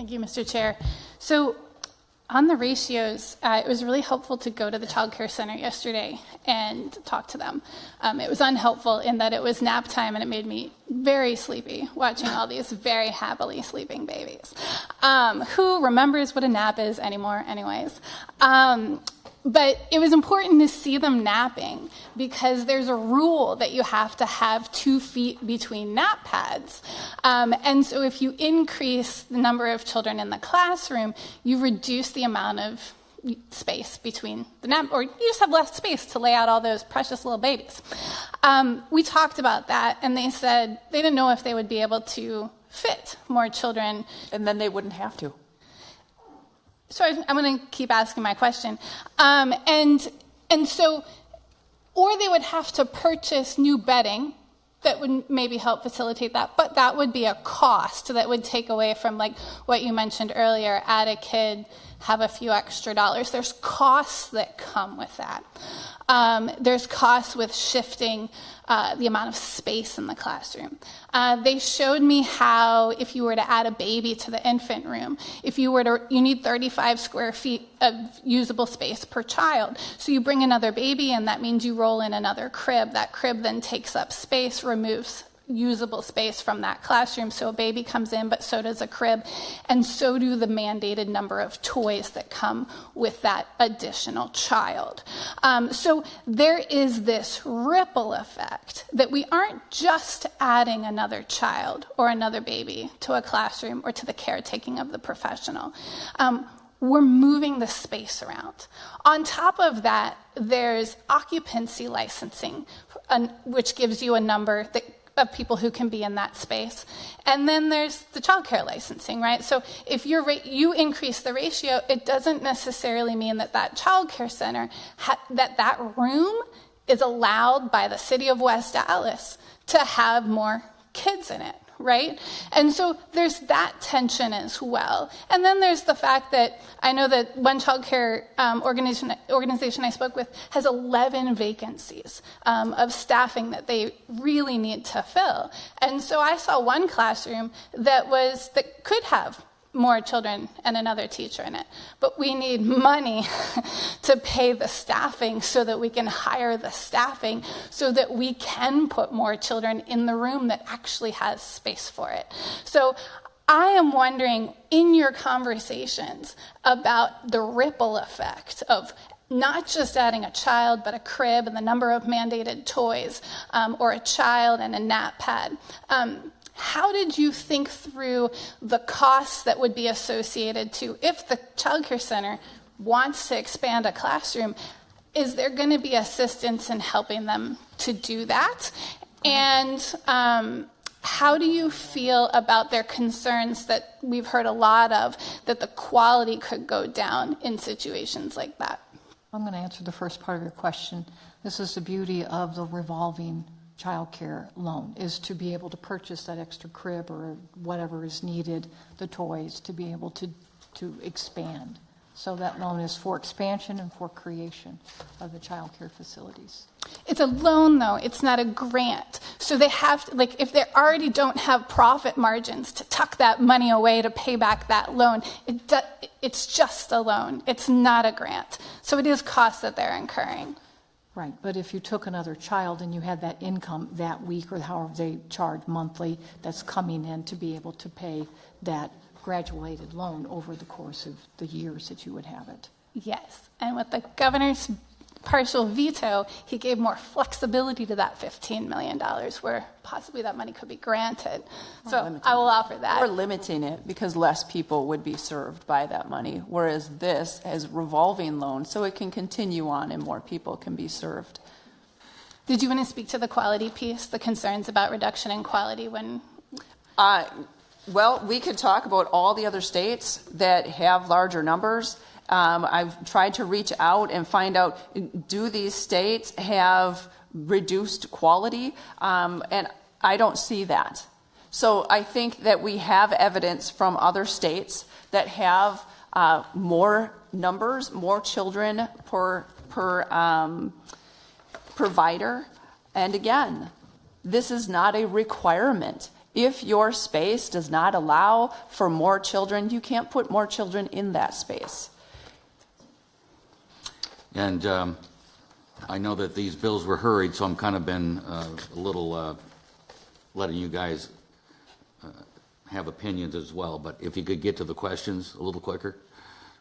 Thank you, Mr. Chair. So on the ratios, it was really helpful to go to the Childcare Center yesterday and talk to them. It was unhelpful in that it was nap time and it made me very sleepy watching all these very happily sleeping babies. Who remembers what a nap is anymore anyways? But it was important to see them napping because there's a rule that you have to have 2 feet between nap pads. And so if you increase the number of children in the classroom, you reduce the amount of space between the nap, or you just have less space to lay out all those precious little babies. We talked about that, and they said they didn't know if they would be able to fit more children. And then they wouldn't have to. So I'm going to keep asking my question. And so, or they would have to purchase new bedding that would maybe help facilitate that, but that would be a cost that would take away from like what you mentioned earlier, add a kid, have a few extra dollars. There's costs that come with that. There's costs with shifting the amount of space in the classroom. They showed me how if you were to add a baby to the infant room, you need 35 square feet of usable space per child. So you bring another baby in, that means you roll in another crib. That crib then takes up space, removes usable space from that classroom. So a baby comes in, but so does a crib, and so do the mandated number of toys that come with that additional child. So there is this ripple effect that we aren't just adding another child or another baby to a classroom or to the caretaking of the professional. We're moving the space around. On top of that, there's occupancy licensing, which gives you a number of people who can be in that space. And then there's the childcare licensing, right? So if you increase the ratio, it doesn't necessarily mean that childcare center, that room is allowed by the city of West Dallas to have more kids in it, right? And so there's that tension as well. And then there's the fact that I know that one childcare organization I spoke with has 11 vacancies of staffing that they really need to fill. And so I saw one classroom that could have more children and another teacher in it. But we need money to pay the staffing so that we can hire the staffing so that we can put more children in the room that actually has space for it. So I am wondering, in your conversations about the ripple effect of not just adding a child, but a crib and the number of mandated toys, or a child and a nap pad, how did you think through the costs that would be associated to, if the childcare center wants to expand a classroom, is there going to be assistance in helping them to do that? And how do you feel about their concerns that we've heard a lot of, that the quality could go down in situations like that? I'm going to answer the first part of your question. This is the beauty of the revolving childcare loan, is to be able to purchase that extra crib or whatever is needed, the toys, to be able to expand. So that loan is for expansion and for creation of the childcare facilities. It's a loan, though. It's not a grant. So they have to, if they already don't have profit margins to tuck that money away to pay back that loan, it's just a loan. It's not a grant. So it is costs that they're incurring. Right, but if you took another child and you had that income that week, or however they charge monthly, that's coming in to be able to pay that graduated loan over the course of the years that you would have it. Yes, and with the governor's partial veto, he gave more flexibility to that $15 million, where possibly that money could be granted. So I will offer that. Or limiting it, because less people would be served by that money, whereas this has revolving loan, so it can continue on and more people can be served. Did you want to speak to the quality piece, the concerns about reduction in quality when... Well, we could talk about all the other states that have larger numbers. I've tried to reach out and find out, do these states have reduced quality? And I don't see that. So I think that we have evidence from other states that have more numbers, more children per provider. And again, this is not a requirement. If your space does not allow for more children, you can't put more children in that space. And I know that these bills were hurried, so I'm kind of been a little letting you guys have opinions as well. But if you could get to the questions a little quicker.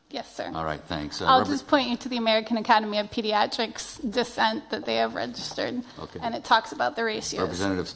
Yes, sir. All right, thanks. I'll just point you to the American Academy of Pediatrics dissent that they have registered, Okay. and it talks about the ratios. Representative